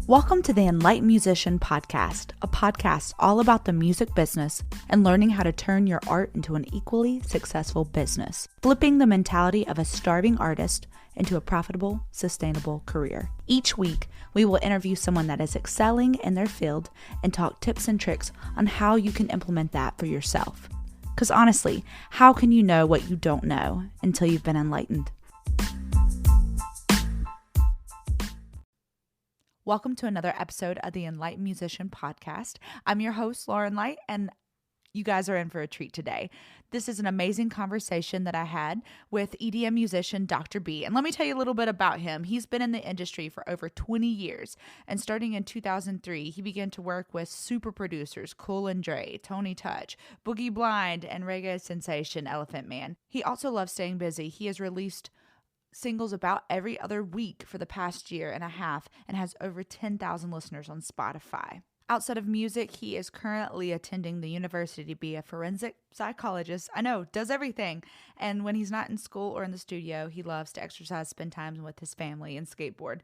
Welcome to the Enlightened Musician Podcast, a podcast all about the music business and learning how to turn your art into an equally successful business, flipping the mentality of a starving artist into a profitable, sustainable career. Each week, we will interview someone that is excelling in their field and talk tips and tricks on how you can implement that for yourself. Because honestly, how can you know what you don't know until you've been enlightened? Welcome to another episode of the Enlightened Musician Podcast. I'm your host, Lauren Light, and you guys are in for a treat today. This is an amazing conversation that I had with EDM musician Dr. B. And let me tell you a little bit about him. He's been in the industry for over 20 years. And starting in 2003, he began to work with super producers Cool Dre, Tony Touch, Boogie Blind, and reggae sensation Elephant Man. He also loves staying busy. He has released singles about every other week for the past year and a half and has over 10,000 listeners on Spotify. Outside of music, he is currently attending the university to be a forensic psychologist. I know, does everything. And when he's not in school or in the studio, he loves to exercise, spend time with his family, and skateboard.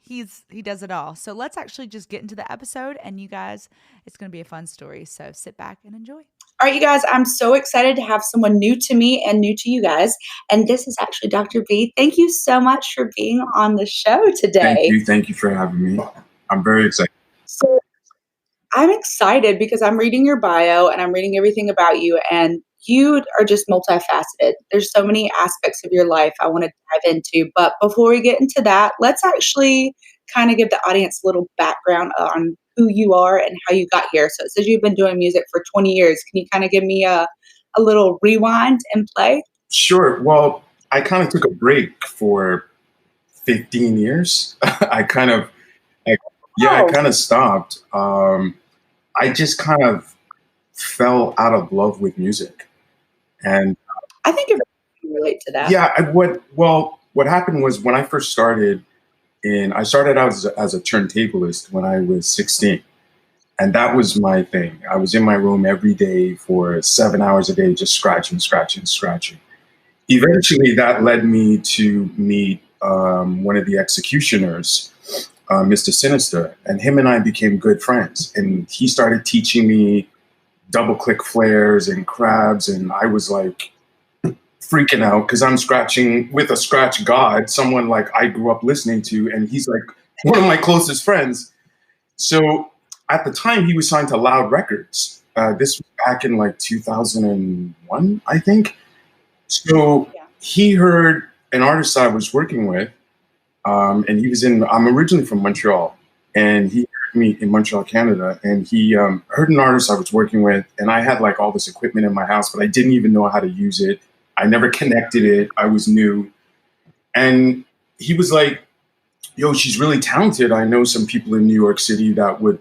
He does it all. So let's actually just get into the episode, and you guys, it's going to be a fun story. So sit back and enjoy. All right, you guys, I'm so excited to have someone new to me and new to you guys. And this is actually Dr. B. Thank you so much for being on the show today. Thank you for having me. I'm very excited. So I'm excited because I'm reading your bio and I'm reading everything about you, and you are just multifaceted. There's so many aspects of your life I want to dive into. But before we get into that, let's actually kind of give the audience a little background on who you are and how you got here. So it says you've been doing music for 20 years. Can you kind of give me a little rewind and play? Sure. Well, I kind of took a break for 15 years. I kind of stopped. I just kind of fell out of love with music. And I think everyone can relate to that. Yeah. What happened was when I first started, I started out as a turntablist when I was 16. And that was my thing. I was in my room every day for 7 hours a day, just scratching. Eventually, that led me to meet one of the executioners, Mr. Sinister. And him and I became good friends. And he started teaching me double click flares and crabs. And I was like freaking out because I'm scratching with a scratch god, someone like I grew up listening to, and he's like one of my closest friends. So at the time he was signed to Loud Records. This was back in like 2001, I think. So he heard an artist I was working with, and I'm originally from Montreal, and he heard me in Montreal, Canada, and he heard an artist I was working with, and I had like all this equipment in my house, but I didn't even know how to use it. I never connected it. I was new. And he was like, yo, she's really talented. I know some people in New York City that would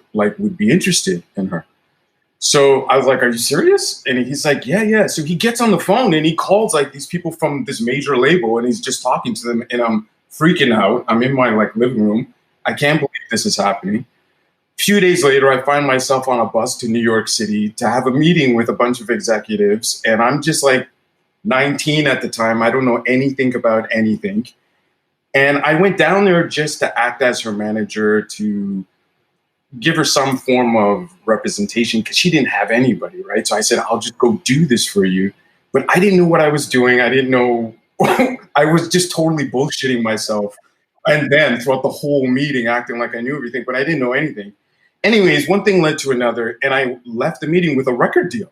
be interested in her. So I was like, are you serious? And he's like, yeah. So he gets on the phone and he calls like these people from this major label, and he's just talking to them, and I'm freaking out. I'm in my like living room. I can't believe this is happening. A few days later, I find myself on a bus to New York City to have a meeting with a bunch of executives. And I'm just like, 19 at the time. I don't know anything about anything. And I went down there just to act as her manager, to give her some form of representation because she didn't have anybody, right? So I said, I'll just go do this for you. But I didn't know what I was doing. I didn't know. I was just totally bullshitting myself. And then throughout the whole meeting, acting like I knew everything, but I didn't know anything. Anyways, one thing led to another, and I left the meeting with a record deal.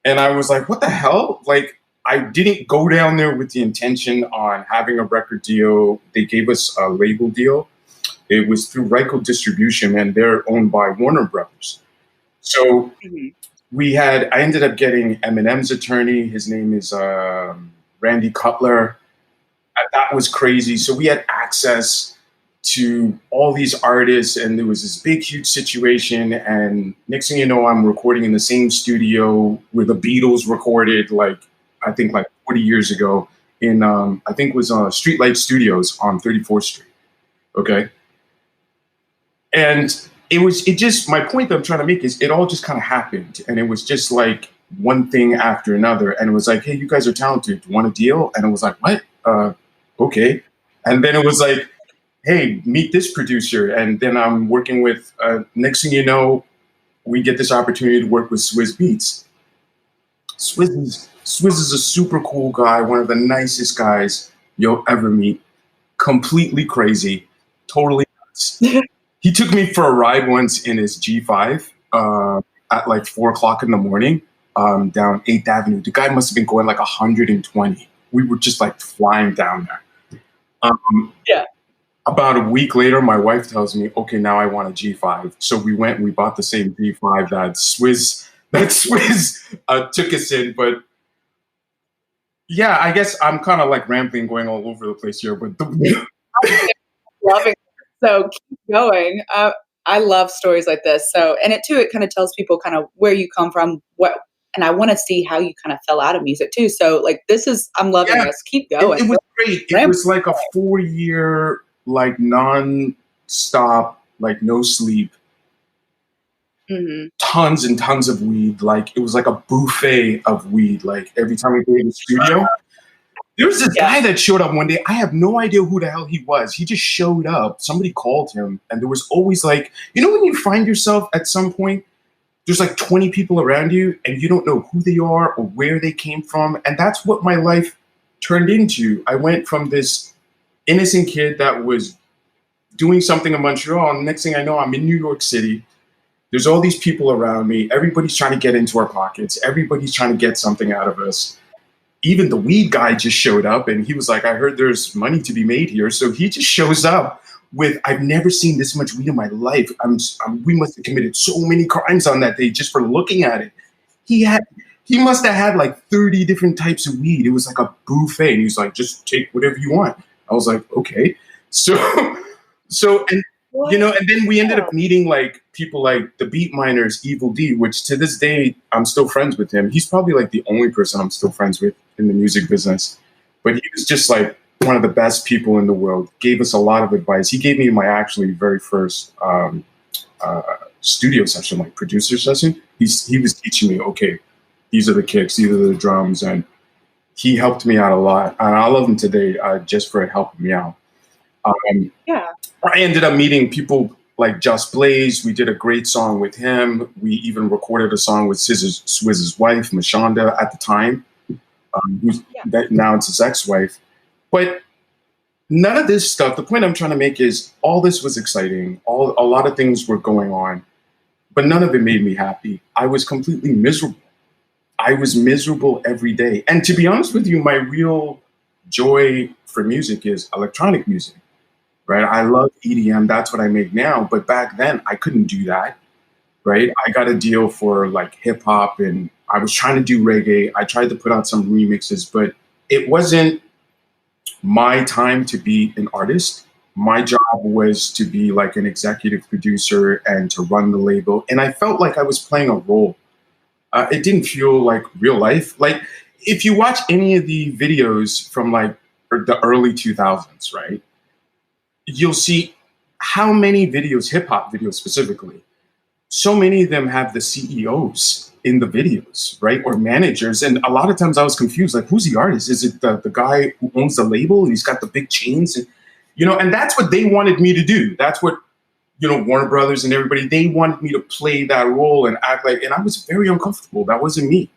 And I was like, what the hell? Like, I didn't go down there with the intention on having a record deal. They gave us a label deal. It was through Ryco Distribution, and they're owned by Warner Brothers. So I ended up getting Eminem's attorney. His name is Randy Cutler. That was crazy. So we had access to all these artists, and there was this big, huge situation. And next thing you know, I'm recording in the same studio where the Beatles recorded, I think 40 years ago in, I think it was Streetlight Studios on 34th Street. Okay. And my point that I'm trying to make is it all just kind of happened. And it was just like one thing after another. And it was like, hey, you guys are talented. Do you want a deal? And it was like, what? Okay. And then it was like, hey, meet this producer. And then I'm working with, next thing you know, we get this opportunity to work with Swizz Beatz. Swizz is a super cool guy, one of the nicest guys you'll ever meet. Completely crazy, totally nuts. He took me for a ride once in his G5 at like 4:00 in the morning down 8th Avenue. The guy must have been going like 120. We were just like flying down there. Yeah. About a week later, my wife tells me, okay, now I want a G5. So we went and we bought the same G5 that Swizz took us in. But yeah, I guess I'm kind of like rambling, going all over the place here. But Loving it. So keep going. I love stories like this. So, and it kind of tells people kind of where you come from, and I want to see how you kind of fell out of music too. So like, I'm loving this. Keep going. It was great. It was like a 4-year, like non-stop, like no sleep, tons and tons of weed. Like it was like a buffet of weed. Like every time we go in the studio, there was this guy that showed up one day. I have no idea who the hell he was. He just showed up. Somebody called him, and there was always like, you know, when you find yourself at some point, there's like 20 people around you, and you don't know who they are or where they came from. And that's what my life turned into. I went from this innocent kid that was doing something in Montreal, and the next thing I know, I'm in New York City. There's all these people around me. Everybody's trying to get into our pockets. Everybody's trying to get something out of us. Even the weed guy just showed up, and he was like, I heard there's money to be made here. So he just shows up with, I've never seen this much weed in my life. We must have committed so many crimes on that day just for looking at it. He must have had like 30 different types of weed. It was like a buffet. And he was like, just take whatever you want. I was like, okay. So, and you know, and then we ended up meeting like people like the Beat Miners, Evil D, which to this day, I'm still friends with him. He's probably like the only person I'm still friends with in the music business. But he was just like one of the best people in the world, gave us a lot of advice. He gave me my actually very first studio session, like producer session. He was teaching me, okay, these are the kicks, these are the drums. And he helped me out a lot. And I love him today just for helping me out. I ended up meeting people like Just Blaze. We did a great song with him. We even recorded a song with Swizz's wife, Mashonda, at the time. Now it's his ex-wife. But none of this stuff, the point I'm trying to make is all this was exciting. A lot of things were going on, but none of it made me happy. I was completely miserable. I was miserable every day. And to be honest with you, my real joy for music is electronic music. Right? I love EDM. That's what I make now. But back then, I couldn't do that. Right? I got a deal for like hip hop, and I was trying to do reggae. I tried to put out some remixes, but it wasn't my time to be an artist. My job was to be like an executive producer and to run the label. And I felt like I was playing a role. It didn't feel like real life. Like if you watch any of the videos from like the early 2000s, right? You'll see how many videos, hip hop videos specifically, so many of them have the CEOs in the videos, right? Or managers. And a lot of times I was confused, like, who's the artist? Is it the guy who owns the label and he's got the big chains? And, you know, and that's what they wanted me to do. That's what, you know, Warner Brothers and everybody, they wanted me to play that role and act like, and I was very uncomfortable. That wasn't me.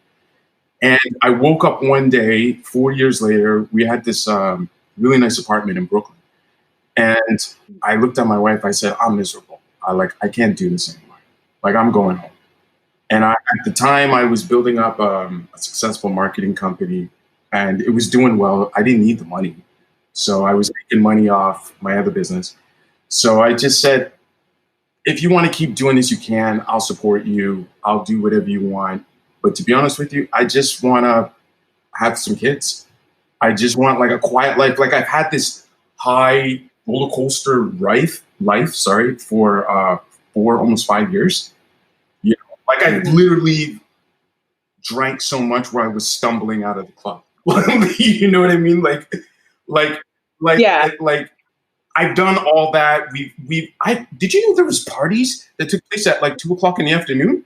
And I woke up one day, 4 years later, we had this really nice apartment in Brooklyn. And I looked at my wife, I said, I'm miserable. I can't do this anymore. Like, I'm going home. And at the time, I was building up a successful marketing company, and it was doing well. I didn't need the money. So I was making money off my other business. So I just said, if you want to keep doing this, you can. I'll support you. I'll do whatever you want. But to be honest with you, I just want to have some kids. I just want like a quiet life. Like I've had this high roller coaster life, for almost 5 years. You know, like I literally drank so much where I was stumbling out of the club. You know what I mean? Like I've done all that. Did you know there was parties that took place at like 2:00 in the afternoon?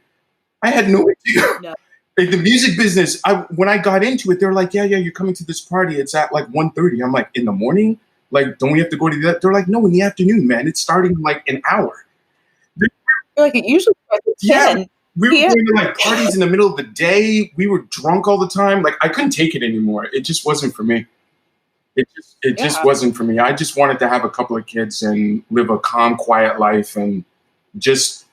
I had no idea. No. Like the music business, when I got into it, they were like, yeah, you're coming to this party. It's at like 1:30. I'm like, in the morning? Like, don't we have to go to that? They're like, no, in the afternoon, man. It's starting in like an hour. Like it usually Yeah, 10. we were Yeah. going to like parties in the middle of the day. We were drunk all the time. Like, I couldn't take it anymore. It just wasn't for me. It just wasn't for me. I just wanted to have a couple of kids and live a calm, quiet life and just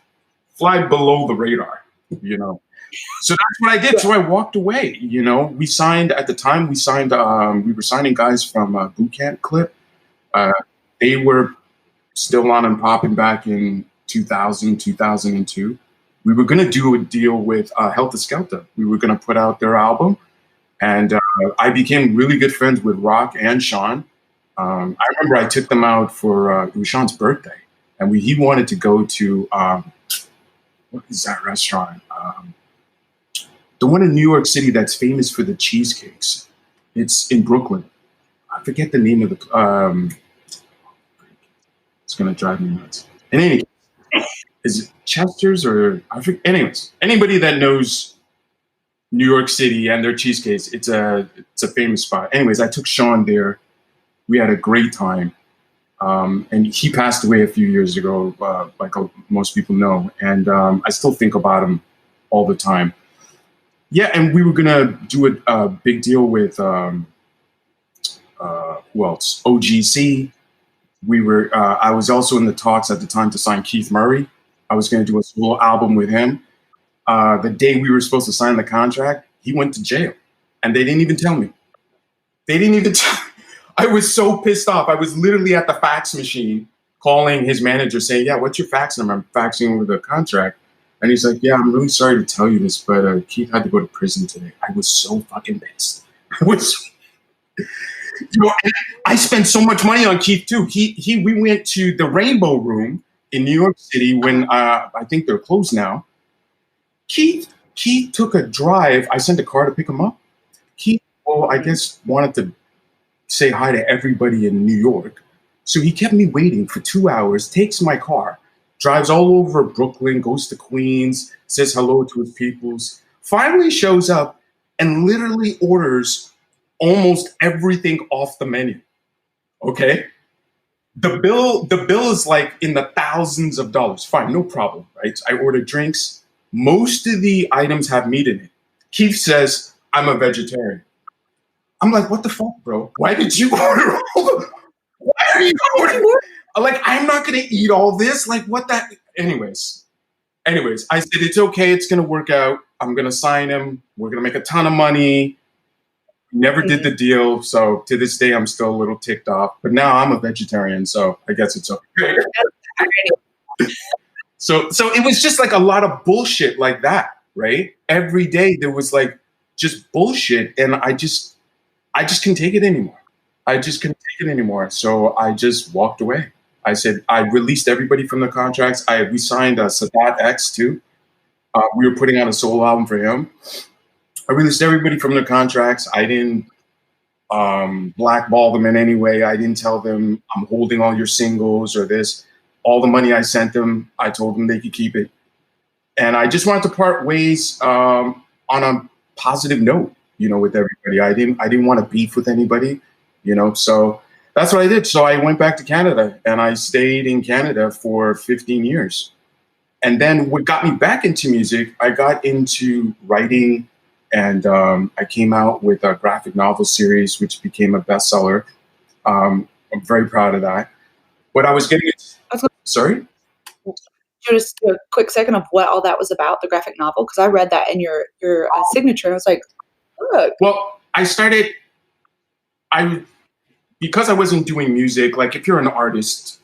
fly below the radar, you know. So that's what I did. So I walked away, you know. We signed, at the time, we were signing guys from Boot Camp Clip. They were still on and popping back in 2000, 2002. We were going to do a deal with Helter Skelter. We were going to put out their album. And I became really good friends with Rock and Sean. I remember I took them out for, it was Sean's birthday. And he wanted to go to, what is that restaurant? The one in New York City that's famous for the cheesecakes. It's in Brooklyn. I forget the name of the, it's going to drive me nuts. In any case, is it Chester's or, I forget, anyways, anybody that knows New York City and their cheesecakes, it's a famous spot. Anyways, I took Sean there. We had a great time. And he passed away a few years ago, like most people know. And I still think about him all the time. Yeah, and we were going to do a big deal with, who else? OGC. I was also in the talks at the time to sign Keith Murray. I was going to do a solo album with him. The day we were supposed to sign the contract, he went to jail. And they didn't even tell me. They didn't even tell me. I was so pissed off. I was literally at the fax machine calling his manager saying, yeah, what's your fax number? I'm faxing over the contract. And he's like, yeah, I'm really sorry to tell you this, but Keith had to go to prison today. I was so fucking pissed. I spent so much money on Keith too. We went to the Rainbow Room in New York City when I think they're closed now. Keith took a drive. I sent a car to pick him up. Keith, I guess, wanted to say hi to everybody in New York. So he kept me waiting for 2 hours, takes my car, drives all over Brooklyn, goes to Queens, says hello to his peoples, finally shows up and literally orders almost everything off the menu. Okay? The bill is like in the thousands of dollars. Fine, no problem, right? I ordered drinks. Most of the items have meat in it. Keith says, I'm a vegetarian. I'm like, what the fuck, bro? Why did you order all the... Why are you ordering? Like, I'm not going to eat all this. Like, what that... Anyways, I said, it's okay. It's going to work out. I'm going to sign him. We're going to make a ton of money. Never did the deal. So to this day, I'm still a little ticked off. But now I'm a vegetarian, so I guess it's okay. So it was just like a lot of bullshit like that, right? Every day there was like just bullshit, and I just couldn't take it anymore. So I just walked away. I said, I released everybody from the contracts. We signed Sadat X too. We were putting out a solo album for him. I released everybody from the contracts. I didn't blackball them in any way. I didn't tell them I'm holding all your singles or this. All the money I sent them, I told them they could keep it. And I just wanted to part ways on a positive note, you know, with everybody. I didn't want to beef with anybody, you know. So that's what I did. So I went back to Canada, and I stayed in Canada for 15 years. And then what got me back into music, I got into writing, and I came out with a graphic novel series, which became a bestseller. I'm very proud of that. What I was getting... Sorry? Just a quick second of what all that was about, the graphic novel, because I read that in your signature. I was like, look. Well, because I wasn't doing music, like if you're an artist,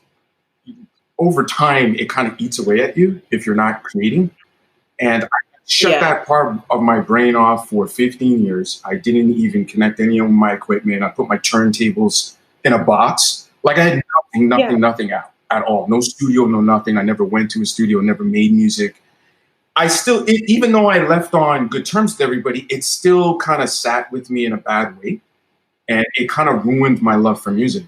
over time, it kind of eats away at you if you're not creating. And I shut that part of my brain off for 15 years. I didn't even connect any of my equipment. I put my turntables in a box. Like I had nothing out at all. No studio, no nothing. I never went to a studio, never made music. Even though I left on good terms with everybody, it still kind of sat with me in a bad way. And it kind of ruined my love for music.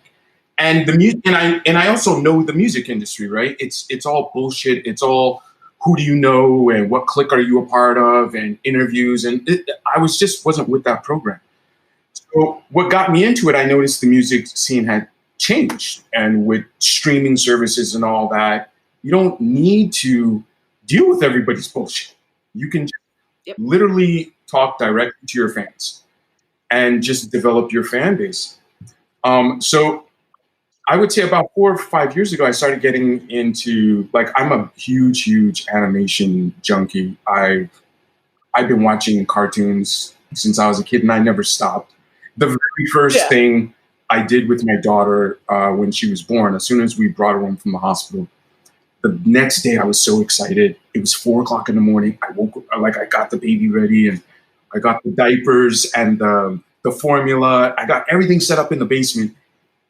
And I also know the music industry, right? It's all bullshit. It's all who do you know and what clique are you a part of and interviews. And I wasn't with that program. So what got me into it, I noticed the music scene had changed. And with streaming services and all that, you don't need to deal with everybody's bullshit. You can just literally talk directly to your fans and just develop your fan base. So I would say about 4 or 5 years ago, I started getting into, like, I'm a huge animation junkie. I've been watching cartoons since I was a kid, and I never stopped. The very first thing I did with my daughter when she was born, as soon as we brought her home from the hospital, the next day I was so excited. It was 4 o'clock in the morning. I woke up, like, I got the baby ready, and I got the diapers and the formula. I got everything set up in the basement,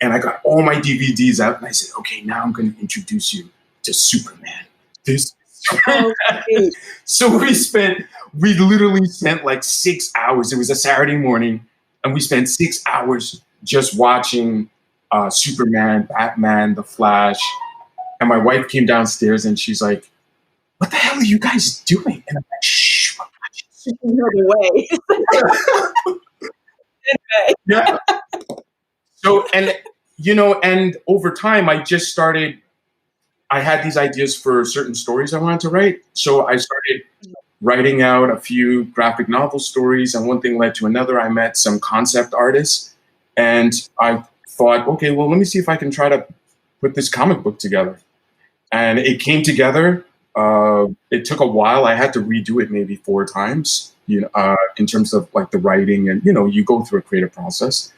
and I got all my DVDs out, and I said, okay, now I'm going to introduce you to Superman. So we literally spent like 6 hours. It was a Saturday morning, and we spent 6 hours just watching Superman, Batman, The Flash. And my wife came downstairs, and she's like, what the hell are you guys doing? And I'm like, shh. Way. Yeah. So, and, you know, and over time, I had these ideas for certain stories I wanted to write. So I started writing out a few graphic novel stories, and one thing led to another. I met some concept artists, and I thought, okay, well, let me see if I can try to put this comic book together. And it came together. It took a while. I had to redo it maybe 4 times, you know, in terms of like the writing, and, you know, you go through a creative process.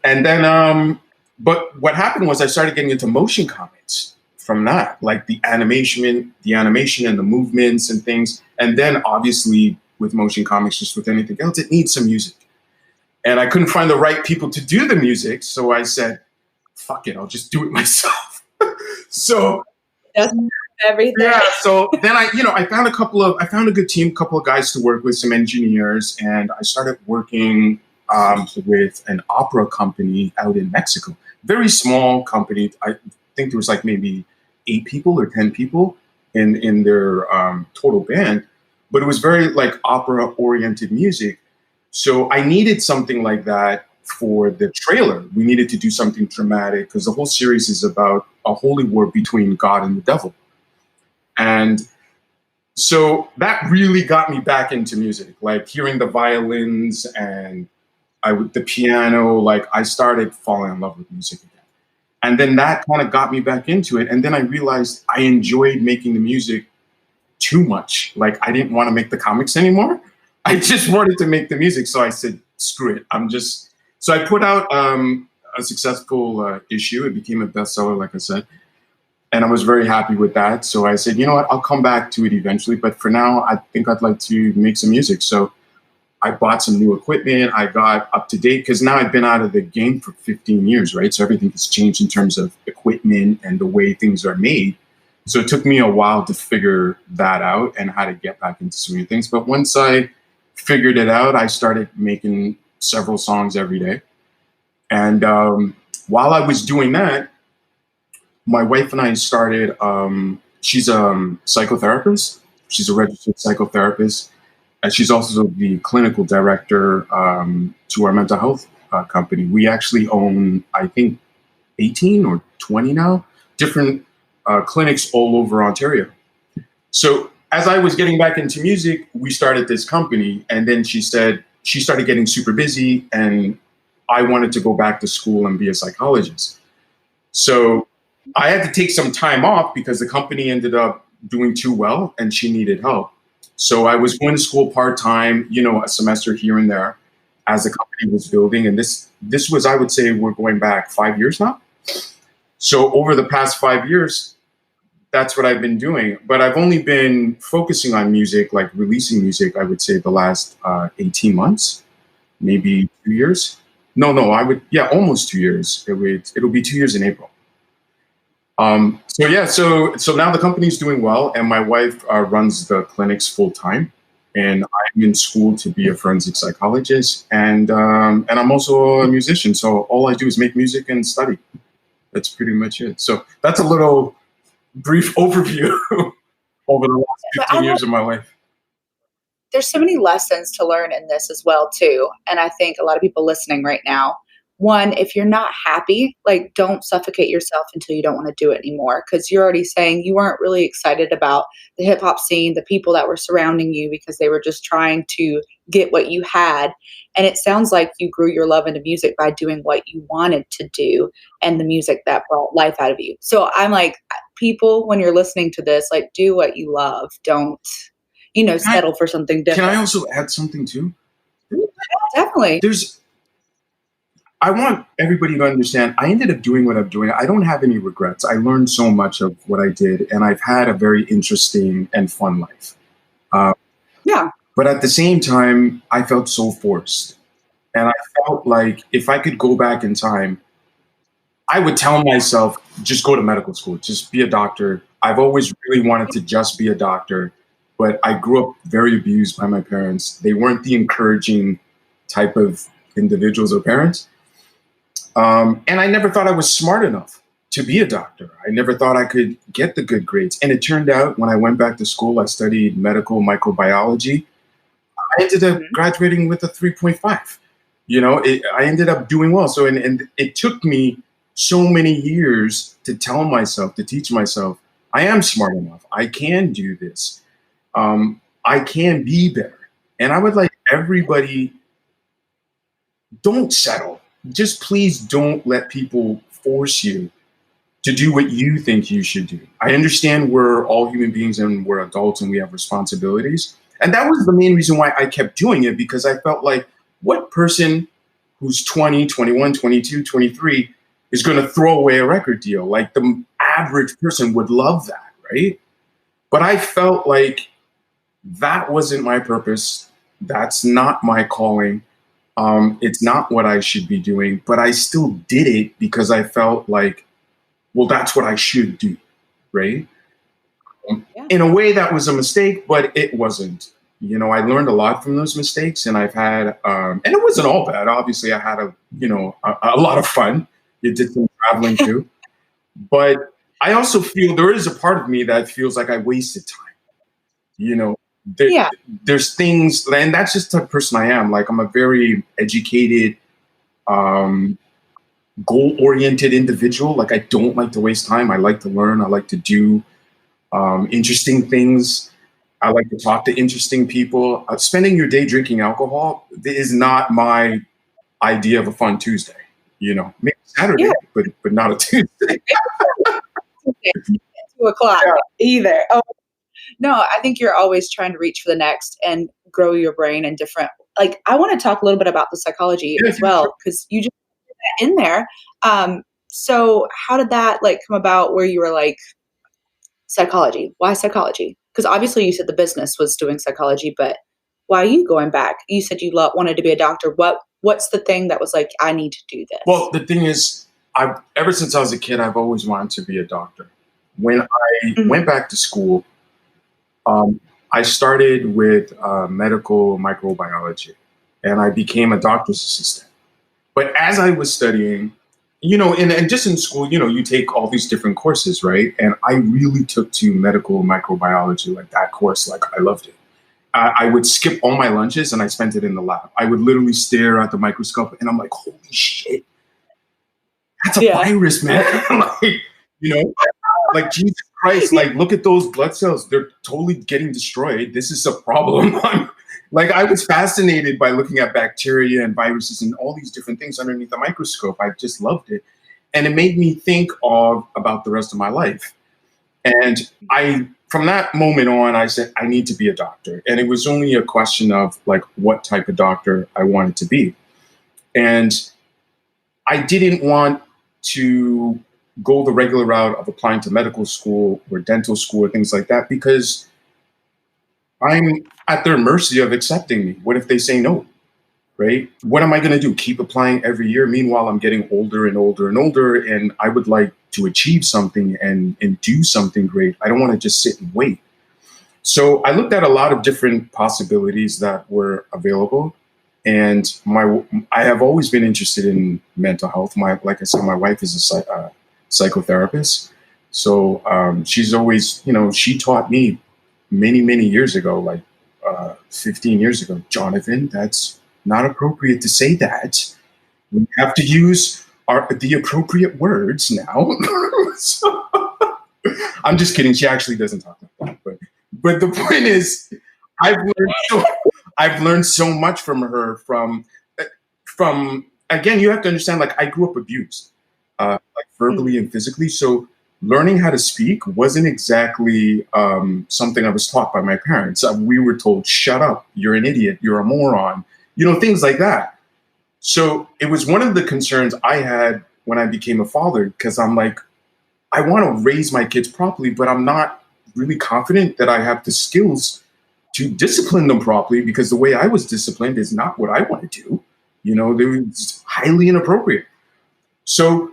And then, but what happened was I started getting into motion comics from that, like the animation and the movements and things. And then obviously with motion comics, just with anything else, it needs some music. And I couldn't find the right people to do the music. So I said, fuck it, I'll just do it myself. So that's everything. Yeah. So then I found a good team, couple of guys to work with, some engineers, and I started working with an opera company out in Mexico. Very small company. I think there was like maybe 8 people or 10 people in their total band, but it was very like opera oriented music. So I needed something like that for the trailer. We needed to do something dramatic because the whole series is about a holy war between God and the devil. And so that really got me back into music, like hearing the violins and the piano. Like I started falling in love with music again. And then that kind of got me back into it. And then I realized I enjoyed making the music too much. Like I didn't want to make the comics anymore. I just wanted to make the music. So I said, screw it. So I put out a successful issue. It became a bestseller, like I said. And I was very happy with that. So I said, you know what, I'll come back to it eventually. But for now, I think I'd like to make some music. So I bought some new equipment. I got up to date because now I've been out of the game for 15 years, right? So everything has changed in terms of equipment and the way things are made. So it took me a while to figure that out and how to get back into so many things. But once I figured it out, I started making several songs every day. And while I was doing that, my wife and I started, she's a psychotherapist. She's a registered psychotherapist. And she's also the clinical director to our mental health company. We actually own, I think, 18 or 20 now, different clinics all over Ontario. So as I was getting back into music, we started this company. And then she said she started getting super busy, and I wanted to go back to school and be a psychologist. So I had to take some time off because the company ended up doing too well and she needed help. So I was going to school part-time, you know, a semester here and there as the company was building. And this was, I would say, we're going back 5 years now. So over the past 5 years, that's what I've been doing. But I've only been focusing on music, like releasing music, I would say the last 18 months, maybe 2 years. No, almost 2 years. It'll be 2 years in April. So now the company's doing well, and my wife runs the clinics full time, and I'm in school to be a forensic psychologist, and I'm also a musician. So all I do is make music and study. That's pretty much it. So that's a little brief overview over the last 15 years of my life. There's so many lessons to learn in this as well, too. And I think a lot of people listening right now one, if you're not happy, like, don't suffocate yourself until you don't want to do it anymore. Because you're already saying you weren't really excited about the hip hop scene, the people that were surrounding you, because they were just trying to get what you had. And it sounds like you grew your love into music by doing what you wanted to do and the music that brought life out of you. So I'm like, people, when you're listening to this, like, do what you love. Don't, settle for something Can I different. also add something too? Definitely. I want everybody to understand, I ended up doing what I'm doing. I don't have any regrets. I learned so much of what I did, and I've had a very interesting and fun life. Yeah. But at the same time, I felt so forced. And I felt like if I could go back in time, I would tell myself, just go to medical school, just be a doctor. I've always really wanted to just be a doctor, but I grew up very abused by my parents. They weren't the encouraging type of individuals or parents. And I never thought I was smart enough to be a doctor. I never thought I could get the good grades. And it turned out when I went back to school, I studied medical microbiology. I ended up graduating with a 3.5. I ended up doing well. So, and it took me so many years to tell myself, to teach myself, I am smart enough. I can do this. I can be better. And I would like everybody, don't settle. Just please don't let people force you to do what you think you should do. I understand we're all human beings and we're adults and we have responsibilities. And that was the main reason why I kept doing it, because I felt like, what person who's 20, 21, 22, 23 is going to throw away a record deal? Like, the average person would love that, right? But I felt like that wasn't my purpose. That's not my calling. It's not what I should be doing, but I still did it because I felt like, well, that's what I should do, right? In a way, that was a mistake, but it wasn't. I learned a lot from those mistakes, and I've had, and it wasn't all bad. Obviously, I had a lot of fun. You did some traveling too, but I also feel there is a part of me that feels like I wasted time. There's things, and that's just the type of person I am. Like, I'm a very educated, goal-oriented individual. Like, I don't like to waste time. I like to learn. I like to do interesting things. I like to talk to interesting people. Spending your day drinking alcohol is not my idea of a fun Tuesday. Maybe Saturday, but not a Tuesday. 2:00 either. Oh, no, I think you're always trying to reach for the next and grow your brain in different. Like, I want to talk a little bit about the psychology as well, because you just put that in there. So how did that come about, where you were like, psychology? Why psychology? Because obviously you said the business was doing psychology, but why are you going back? You said you wanted to be a doctor. What's the thing that was like, I need to do this? Well, the thing is, ever since I was a kid, I've always wanted to be a doctor. When I went back to school, I started with medical microbiology, and I became a doctor's assistant. But as I was studying, and just in school, you take all these different courses, right? And I really took to medical microbiology, like that course, like I loved it. I would skip all my lunches and I spent it in the lab. I would literally stare at the microscope and I'm like, holy shit, that's a virus, man. Like, Jesus Christ, like, look at those blood cells. They're totally getting destroyed. This is a problem. Like, I was fascinated by looking at bacteria and viruses and all these different things underneath the microscope. I just loved it. And it made me think about the rest of my life. And from that moment on, I said, I need to be a doctor. And it was only a question of like what type of doctor I wanted to be. And I didn't want to go the regular route of applying to medical school or dental school or things like that, because I'm at their mercy of accepting me. What if they say no, right? What am I going to do? Keep applying every year? Meanwhile, I'm getting older and older and older, and I would like to achieve something and do something great. I don't want to just sit and wait. So I looked at a lot of different possibilities that were available. And I have always been interested in mental health. Like I said, my wife is a psychotherapist. So she's always, she taught me many, many years ago, like 15 years ago, Jonathan, that's not appropriate to say that. We have to use the appropriate words now. So, I'm just kidding. She actually doesn't talk like that. But the point is, I've learned so much from her. From again, you have to understand. Like, I grew up abused, like verbally and physically. So learning how to speak wasn't exactly something I was taught by my parents. We were told, "Shut up! You're an idiot! You're a moron!" Things like that. So it was one of the concerns I had when I became a father, because I'm like, I want to raise my kids properly, but I'm not really confident that I have the skills to discipline them properly, because the way I was disciplined is not what I want to do. It was highly inappropriate. So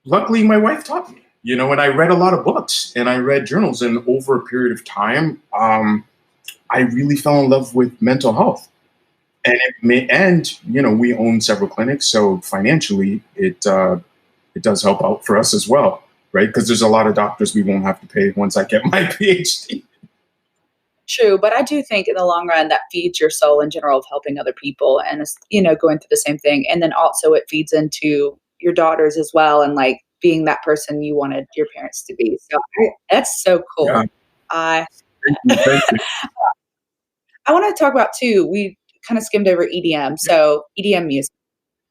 luckily my wife taught me, and I read a lot of books and I read journals, and over a period of time, I really fell in love with mental health. And we own several clinics, so financially it does help out for us as well, right? Because there's a lot of doctors we won't have to pay once I get my PhD. True, but I do think in the long run that feeds your soul in general of helping other people and going through the same thing, and then also it feeds into your daughters as well, and like being that person you wanted your parents to be. So that's so cool. Yeah. Thank you. I want to talk about too. We kind of skimmed over EDM, so EDM music.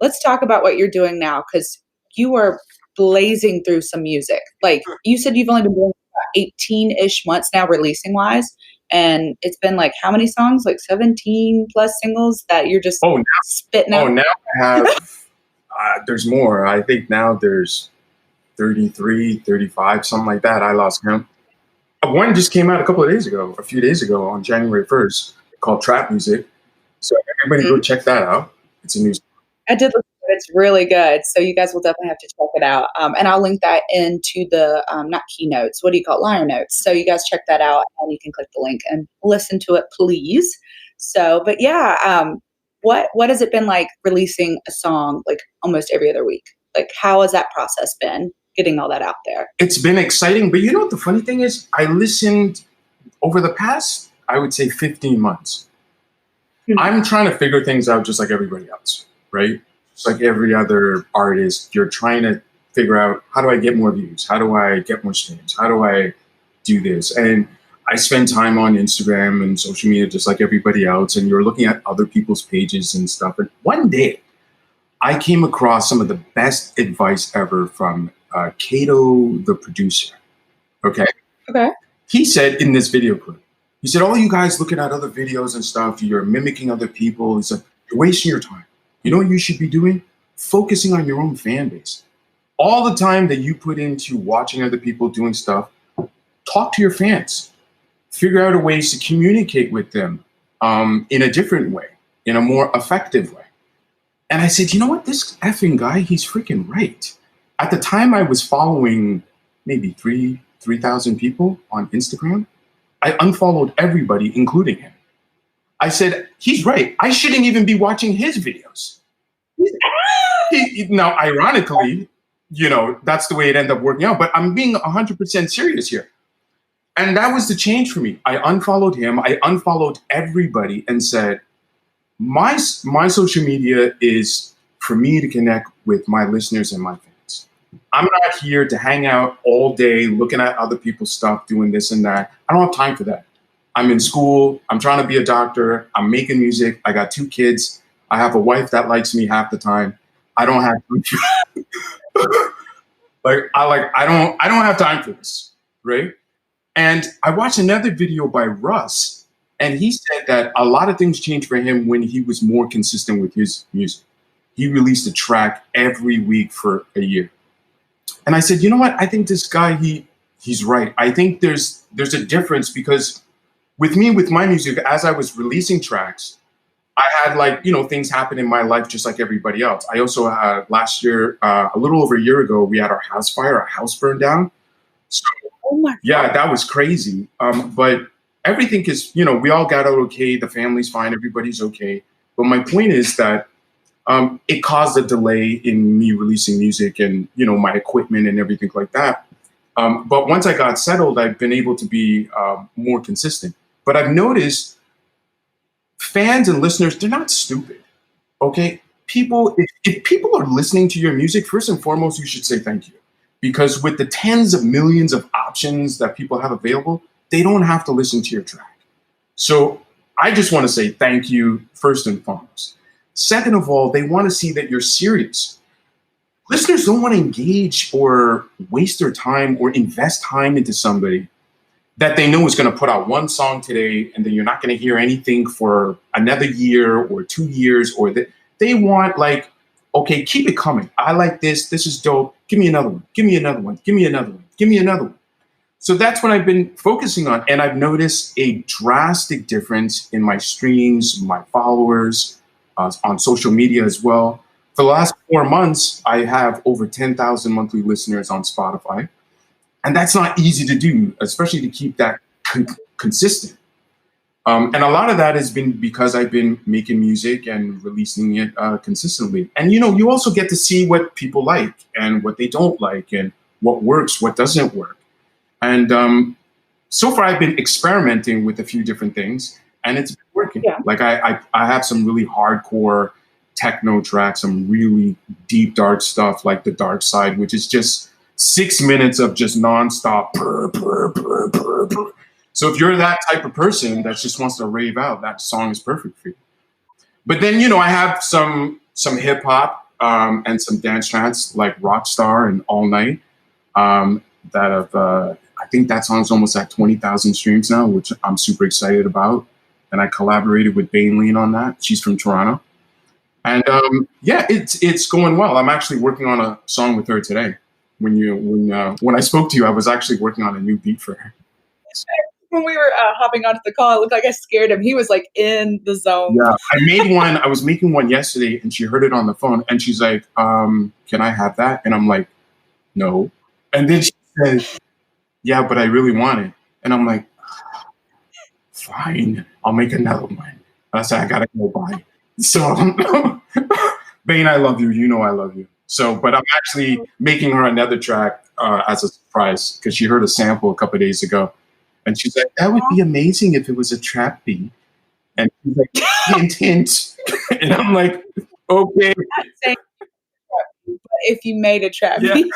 Let's talk about what you're doing now, because you are blazing through some music. Like you said, you've only been doing about 18-ish months now, releasing wise, and it's been like how many songs? Like 17 plus singles that you're just spitting out. Oh, now I have. There's more. I think now there's 33, 35, something like that. I lost count. One just came out a few days ago on January 1st, called Trap Music. So everybody go check that out. It's a new song. I did look at it. It's really good. So you guys will definitely have to check it out. And I'll link that into the, not keynotes, what do you call it? Liner notes. So you guys check that out and you can click the link and listen to it, please. So, but yeah, what has it been like releasing a song like almost every other week? Like how has that process been, getting all that out there? It's been exciting, but you know what the funny thing is? I listened over the past, I would say 15 months. I'm trying to figure things out just like everybody else, right? Just like every other artist, you're trying to figure out, how do I get more views? How do I get more streams? How do I do this? And I spend time on Instagram and social media just like everybody else, and you're looking at other people's pages and stuff. And one day, I came across some of the best advice ever from Kato, the producer. Okay. He said in this video clip, he said, all you guys looking at other videos and stuff, you're mimicking other people. He said, you're wasting your time. You know what you should be doing? Focusing on your own fan base. All the time that you put into watching other people doing stuff, talk to your fans. Figure out a ways to communicate with them in a different way, in a more effective way. And I said, you know what? This effing guy, he's freaking right. At the time, I was following maybe 3,000 people on Instagram. I unfollowed everybody, including him. I said, he's right. I shouldn't even be watching his videos. Now, ironically, that's the way it ended up working out. But I'm being 100% serious here. And that was the change for me. I unfollowed him. I unfollowed everybody and said, my social media is for me to connect with my listeners and my fans. I'm not here to hang out all day looking at other people's stuff, doing this and that. I don't have time for that. I'm in school. I'm trying to be a doctor. I'm making music. I got 2 kids. I have a wife that likes me half the time. I don't have I don't have time for this, right? And I watched another video by Russ, and he said that a lot of things changed for him when he was more consistent with his music. He released a track every week for a year. And I said, you know what? I think this guy, he's right. I think there's a difference, because with me, with my music, as I was releasing tracks, I had things happen in my life just like everybody else. I also had last year, a little over a year ago, we had our house fire, our house burned down. So yeah, that was crazy. But everything is, we all got out okay. The family's fine. Everybody's okay. But my point is that it caused a delay in me releasing music and, my equipment and everything like that. But once I got settled, I've been able to be more consistent. But I've noticed fans and listeners, they're not stupid. Okay. if people are listening to your music, first and foremost, you should say thank you. Because with the tens of millions of options that people have available, they don't have to listen to your track. So I just want to say thank you, first and foremost. Second of all, they want to see that you're serious. Listeners don't want to engage or waste their time or invest time into somebody that they know is going to put out one song today, and then you're not going to hear anything for another year or 2 years. Or they want, like, okay, keep it coming. I like this. This is dope. Give me another one. Give me another one. Give me another one. Give me another one. So that's what I've been focusing on. And I've noticed a drastic difference in my streams, my followers, on social media as well. For the last 4 months, I have over 10,000 monthly listeners on Spotify. And that's not easy to do, especially to keep that consistent. And a lot of that has been because I've been making music and releasing it consistently. And, you also get to see what people like and what they don't like and what works, what doesn't work. And so far, I've been experimenting with a few different things, and it's been working. Yeah. Like I have some really hardcore techno tracks, some really deep, dark stuff like The Dark Side, which is just 6 minutes of just nonstop purr, purr, purr, purr, purr. So if you're that type of person that just wants to rave out, that song is perfect for you. But then, I have some hip hop and some dance tracks like Rockstar and All Night that have, I think that song's almost at 20,000 streams now, which I'm super excited about. And I collaborated with Bainleen on that. She's from Toronto. And it's going well. I'm actually working on a song with her today. When I spoke to you, I was actually working on a new beat for her. When we were hopping onto the call, it looked like I scared him. He was like in the zone. Yeah, I was making one yesterday, and she heard it on the phone, and she's like, "Can I have that?" And I'm like, "No." And then she said, "Yeah, but I really want it." And I'm like, "Fine, I'll make another one." And I said, "I gotta go buy." So, Bain, I love you. You know I love you. So, but I'm actually making her another track as a surprise because she heard a sample a couple of days ago. And she's like, "That would be amazing if it was a trap beat." And she's like, "Hint, hint." And I'm like, "Okay." Not saying but if you made a trap beat.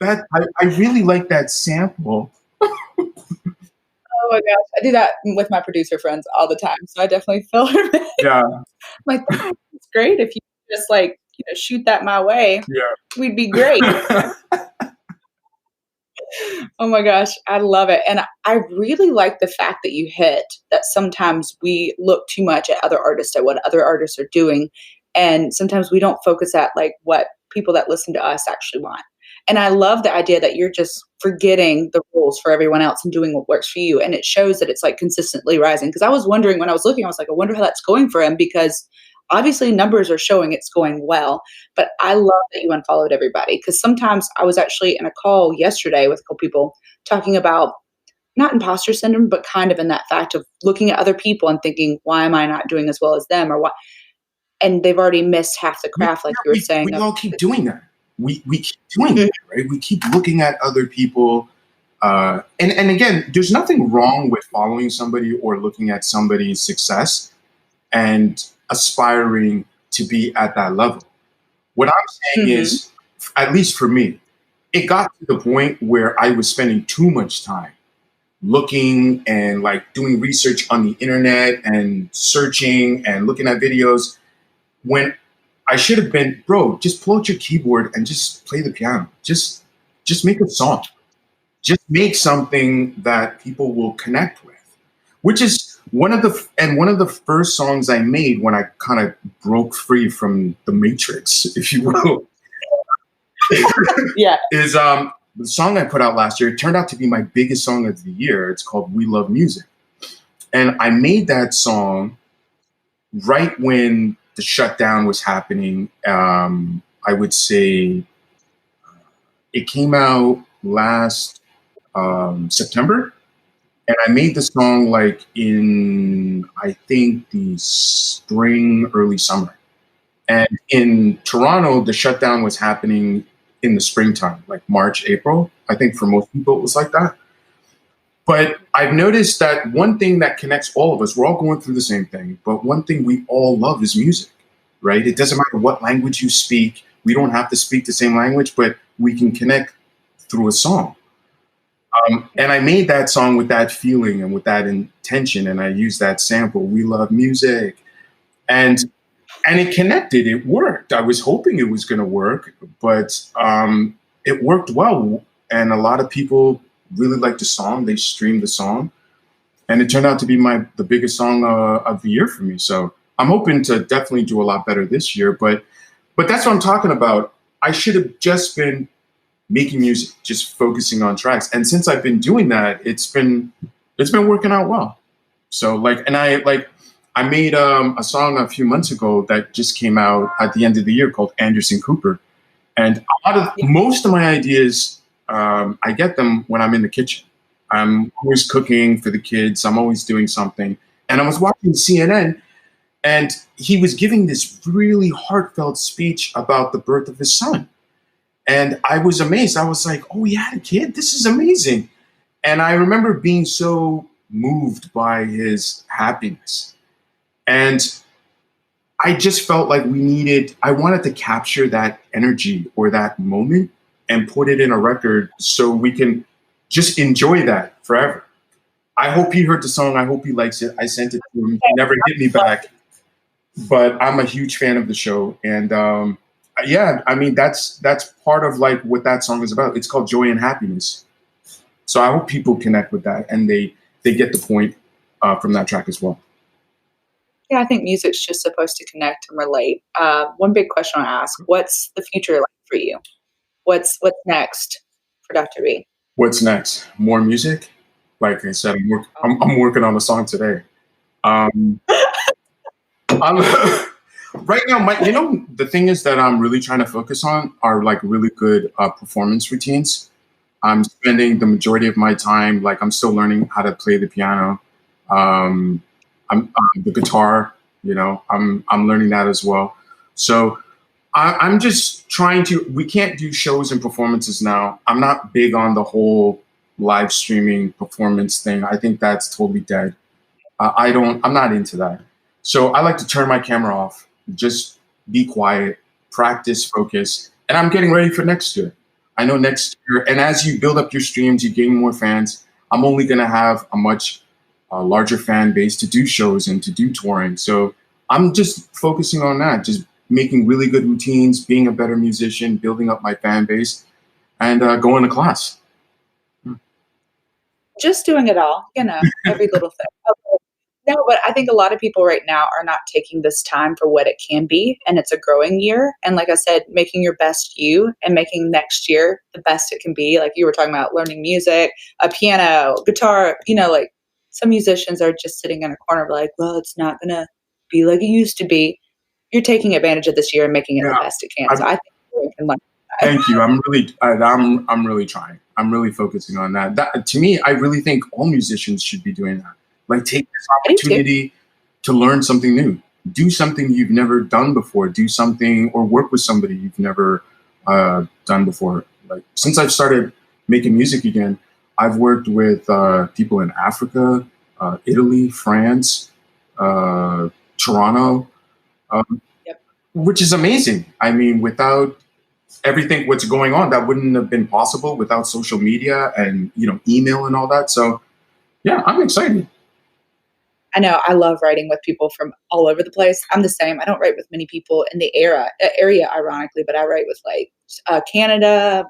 I really like that sample. Oh my gosh. I do that with my producer friends all the time. So I definitely feel her. Yeah. Like, it's great if you just shoot that my way. Yeah. We'd be great. Oh my gosh, I love it. And I really like the fact that you hit that sometimes we look too much at other artists, at what other artists are doing. And sometimes we don't focus at what people that listen to us actually want. And I love the idea that you're just forgetting the rules for everyone else and doing what works for you. And it shows that it's consistently rising. Because I was wondering when I was looking, I was like, I wonder how that's going for him, because obviously numbers are showing it's going well. But I love that you unfollowed everybody, because sometimes I was actually in a call yesterday with a couple people talking about not imposter syndrome, but kind of in that fact of looking at other people and thinking, why am I not doing as well as them? Or what? And they've already missed half the craft, like you were saying. We all keep doing that. We keep doing that, right? We keep looking at other people. And again, there's nothing wrong with following somebody or looking at somebody's success and aspiring to be at that level. What I'm saying is, at least for me, it got to the point where I was spending too much time looking and doing research on the internet and searching and looking at videos when I should have been, bro, just pull out your keyboard and just play the piano. Just make a song. Just make something that people will connect with, which is one of the first songs I made when I kind of broke free from the matrix, if you will. Yeah. Is the song I put out last year. It turned out to be my biggest song of the year. It's called We Love Music. And I made that song right when the shutdown was happening. I would say it came out last September. And I made the song in, I think, the spring, early summer. And in Toronto, the shutdown was happening in the springtime, March, April. I think for most people it was like that. But I've noticed that one thing that connects all of us, we're all going through the same thing, but one thing we all love is music. right? It doesn't matter what language you speak. We don't have to speak the same language, but we can connect through a song. And I made that song with that feeling and with that intention, and I used that sample. We love music, and it connected. It worked. I was hoping it was going to work, but it worked well, and a lot of people really liked the song. They streamed the song, and it turned out to be the biggest song of the year for me. So I'm hoping to definitely do a lot better this year. But that's what I'm talking about. I should have just been making music, just focusing on tracks. And since I've been doing that, it's been working out well. So I made a song a few months ago that just came out at the end of the year called Anderson Cooper. And most of my ideas, I get them when I'm in the kitchen. I'm always cooking for the kids. I'm always doing something. And I was watching CNN, and he was giving this really heartfelt speech about the birth of his son. And I was amazed. I was like, oh, he had a kid? This is amazing. And I remember being so moved by his happiness. And I just felt like I wanted to capture that energy or that moment and put it in a record so we can just enjoy that forever. I hope he heard the song. I hope he likes it. I sent it to him. He never hit me back. But I'm a huge fan of the show. And yeah, I mean, that's part of like what that song is about. It's called Joy and Happiness. So I hope people connect with that and they get the point from that track as well. Yeah, I think music's just supposed to connect and relate. One big question I ask: what's the future like for you? What's next for Dr. B? What's next? More music? Like I said, I'm working on a song today. Right now, the thing is that I'm really trying to focus on are like really good performance routines. I'm spending the majority of my time, like I'm still learning how to play the piano, I'm the guitar, I'm learning that as well. So I'm just trying we can't do shows and performances now. I'm not big on the whole live streaming performance thing. I think that's totally dead. I'm not into that. So I like to turn my camera off, just be quiet, practice, focus, and I'm getting ready for next year. I know next year, and as you build up your streams, you gain more fans. I'm only going to have a much larger fan base to do shows and to do touring. So I'm just focusing on that, just making really good routines, being a better musician, building up my fan base, and going to class. Just doing it all, every little thing. No, but I think a lot of people right now are not taking this time for what it can be, and it's a growing year. And like I said, making your best you and making next year the best it can be. Like you were talking about learning music, a piano, guitar, like some musicians are just sitting in a corner like, well, it's not going to be like it used to be. You're taking advantage of this year and making it the best it can. So I think we can learn that. Thank you. I'm really trying. I'm really focusing on that. That. To me, I really think all musicians should be doing that. Like take this opportunity to learn something new, do something you've never done before, do something or work with somebody you've never done before. Like since I've started making music again, I've worked with people in Africa, Italy, France, Toronto, which is amazing. I mean, without everything what's going on, that wouldn't have been possible without social media and email and all that. So yeah, I'm excited. I know I love writing with people from all over the place. I'm the same. I don't write with many people in the area, ironically, but I write with like Canada,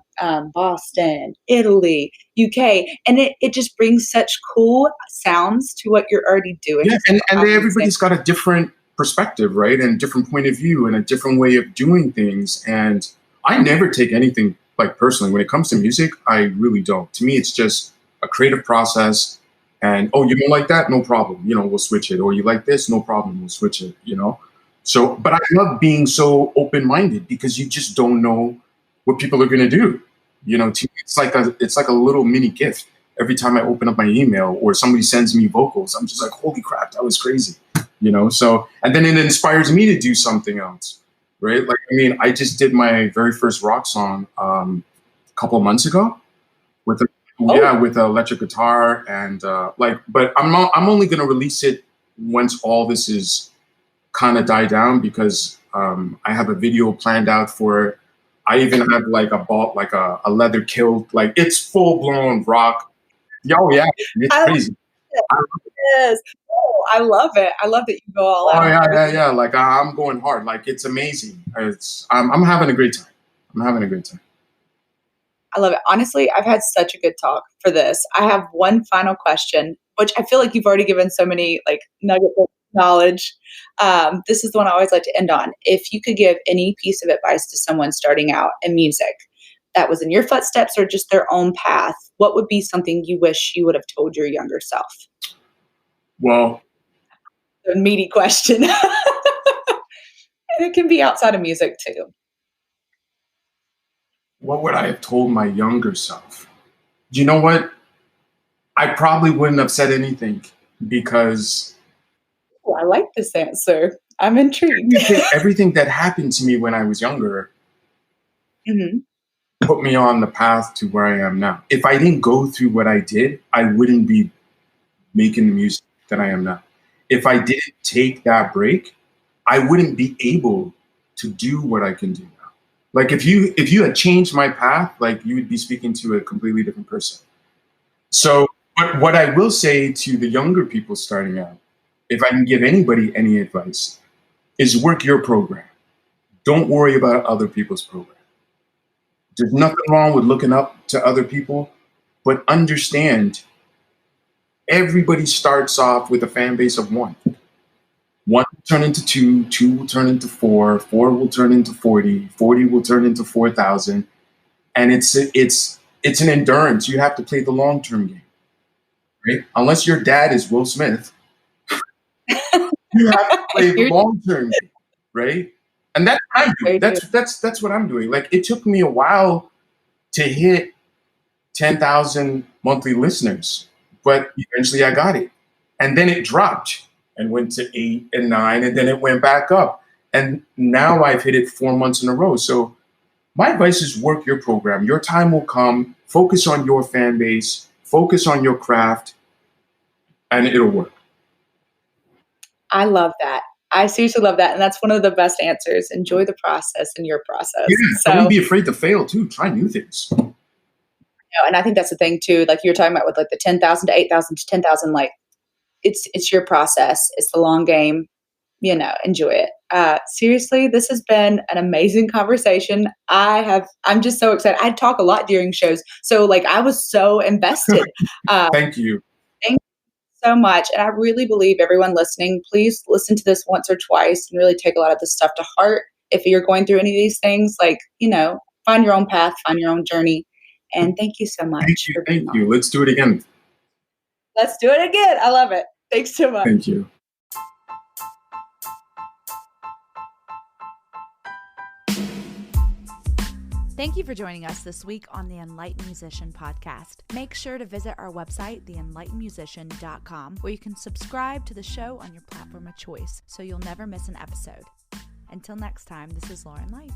Boston, Italy, UK, and it just brings such cool sounds to what you're already doing. Yeah, and everybody's got a different perspective, right, and different point of view and a different way of doing things. And I never take anything like personally when it comes to music. I really don't. To me, it's just a creative process. And, oh, you don't like that? No problem. We'll switch it. Or you like this? No problem. We'll switch it, So, but I love being so open-minded because you just don't know what people are going to do. To me, it's like a little mini gift. Every time I open up my email or somebody sends me vocals, I'm just like, holy crap, that was crazy. So, and then it inspires me to do something else, right? Like, I mean, I just did my very first rock song a couple of months ago with electric guitar and but I'm only going to release it once all this is kind of die down because I have a video planned out for it. I even have like a leather kilt, like it's full blown rock. Oh yeah, it's I love crazy. this. Oh, I love it. I love that you go all Oh out. yeah. Like I'm going hard. Like it's amazing. I'm having a great time. I'm having a great time. I love it. Honestly, I've had such a good talk for this. I have one final question, which I feel like you've already given so many like nuggets of knowledge. This is the one I always like to end on. If you could give any piece of advice to someone starting out in music that was in your footsteps or just their own path, what would be something you wish you would have told your younger self? Well, A meaty question. And it can be outside of music too. what would I have told my younger self? You know what? I probably wouldn't have said anything because Oh, I like this answer. I'm intrigued. everything that happened to me when I was younger Mhm. put me on the path to where I am now. If I didn't go through what I did, I wouldn't be making the music that I am now. If I didn't take that break, I wouldn't be able to do what I can do now. Like if you had changed my path, like you would be speaking to a completely different person. So what I will say to the younger people starting out, if I can give anybody any advice, is work your program. Don't worry about other people's program. There's nothing wrong with looking up to other people, but understand everybody starts off with a fan base of one. One will turn into two, two will turn into four, four will turn into 40, 40 will turn into 4,000. And it's an endurance. You have to play the long-term game, right? Unless your dad is Will Smith, you have to play the long-term game, right? And that's what I'm doing. That's what I'm doing. Like it took me a while to hit 10,000 monthly listeners, but eventually I got it. And then it dropped and went to 8 and 9, and then it went back up. And now I've hit it 4 months in a row. So my advice is work your program. Your time will come. Focus on your fan base. Focus on your craft, and it'll work. I love that. I seriously love that. And that's one of the best answers. Enjoy the process and your process. Yeah, don't be afraid to fail too. Try new things. And I think that's the thing too. Like you were talking about with like the 10,000 to 8,000 to 10,000, like it's your process. It's the long game, enjoy it. Seriously, this has been an amazing conversation. I'm just so excited. I talk a lot during shows. So like I was so invested. Thank you. Thank you so much. And I really believe everyone listening, please listen to this once or twice and really take a lot of this stuff to heart. If you're going through any of these things, like, find your own path, find your own journey. And thank you so much. Thank you. Let's do it again. Let's do it again. I love it. Thanks so much. Thank you. Thank you for joining us this week on the Enlightened Musician Podcast. Make sure to visit our website, theenlightenedmusician.com, where you can subscribe to the show on your platform of choice so you'll never miss an episode. Until next time, this is Lauren Light.